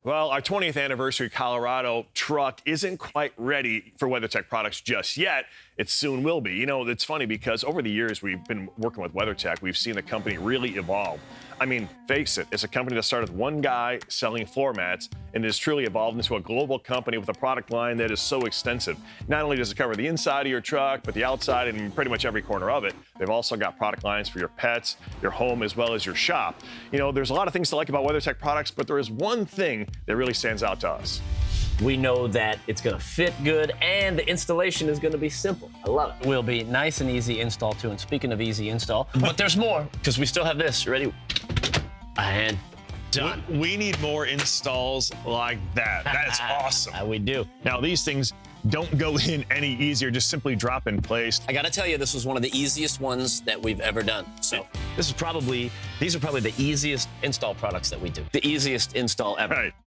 Well, our 20th anniversary Colorado truck isn't quite ready for WeatherTech products just yet. It soon will be. You know, it's funny because over the years we've been working with WeatherTech, we've seen the company really evolve. I mean, face it, it's a company that started with one guy selling floor mats and has truly evolved into a global company with a product line that is so extensive. Not only does it cover the inside of your truck, but the outside and pretty much every corner of it. They've also got product lines for your pets, your home, as well as your shop. You know, there's a lot of things to like about WeatherTech products, but there is one thing that really stands out to us. We know that it's going to fit good and the installation is going to be simple. I love it. Will be nice and easy install too. And speaking of easy install, but there's more because we still have this. Ready? And done. We need more installs like that. That's awesome. We do. Now, these things don't go in any easier, just simply drop in place. I gotta tell you, this was one of the easiest ones that we've ever done. So These are probably the easiest install products that we do. The easiest install ever. Right.